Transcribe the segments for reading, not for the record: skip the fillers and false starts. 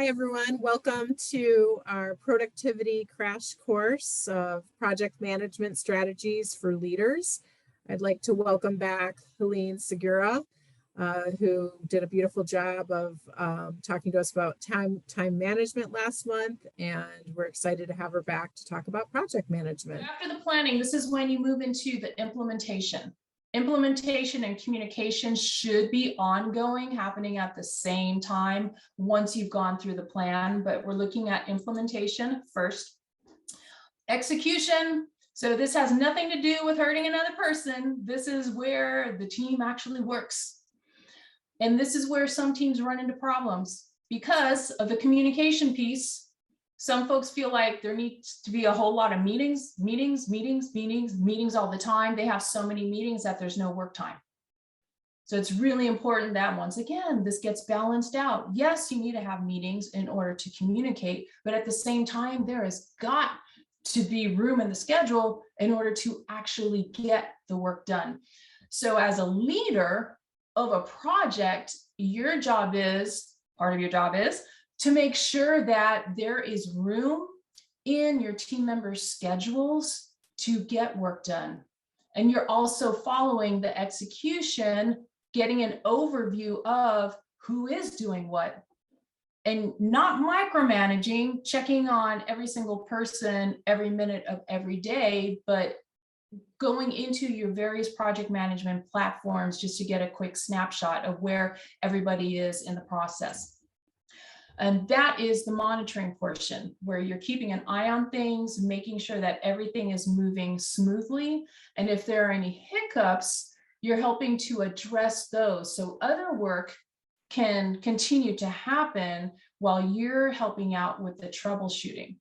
Hi, everyone. Welcome to our productivity crash course of project management strategies for leaders. I'd like to welcome back Helene Segura, who did a beautiful job of talking to us about time management last month, and we're excited to have her back to talk about project management. After the planning, this is when you move into the implementation. Implementation and communication should be ongoing, happening at the same time once you've gone through the plan, but we're looking at implementation first. Execution. So this has nothing to do with hurting another person. This is where the team actually works. And this is where some teams run into problems because of the communication piece. Some folks feel like there needs to be a whole lot of meetings all the time. They have so many meetings that there's no work time. So it's really important that once again, this gets balanced out. Yes, you need to have meetings in order to communicate, but at the same time, there has got to be room in the schedule in order to actually get the work done. So as a leader of a project, part of your job is to make sure that there is room in your team members' schedules to get work done. And you're also following the execution, getting an overview of who is doing what, and not micromanaging, checking on every single person every minute of every day, but going into your various project management platforms just to get a quick snapshot of where everybody is in the process. And that is the monitoring portion where you're keeping an eye on things, making sure that everything is moving smoothly. And if there are any hiccups, you're helping to address those so other work can continue to happen while you're helping out with the troubleshooting.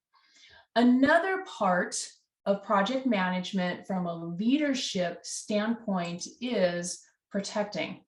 Another part of project management from a leadership standpoint is protecting.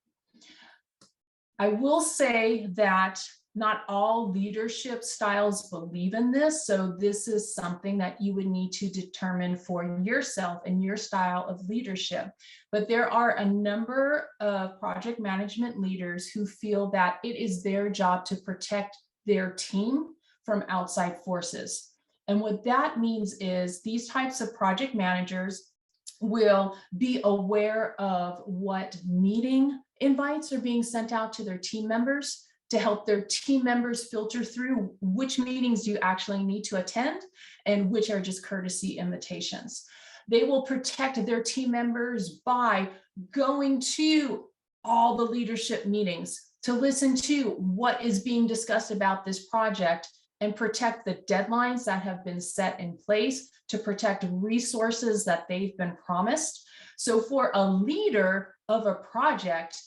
I will say that not all leadership styles believe in this, so this is something that you would need to determine for yourself and your style of leadership. But there are a number of project management leaders who feel that it is their job to protect their team from outside forces. And what that means is these types of project managers will be aware of what meeting invites are being sent out to their team members, to help their team members filter through which meetings do you actually need to attend and which are just courtesy invitations. They will protect their team members by going to all the leadership meetings to listen to what is being discussed about this project and protect the deadlines that have been set in place, to protect resources that they've been promised. So for a leader of a project,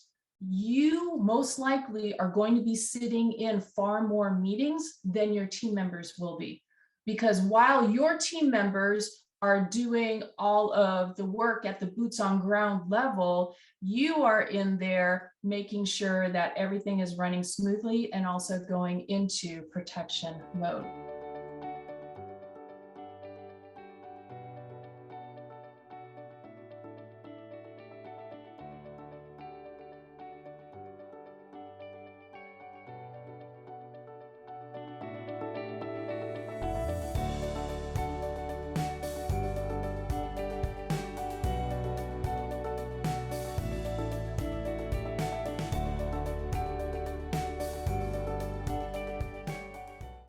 you most likely are going to be sitting in far more meetings than your team members will be. Because while your team members are doing all of the work at the boots on ground level, you are in there making sure that everything is running smoothly and also going into protection mode.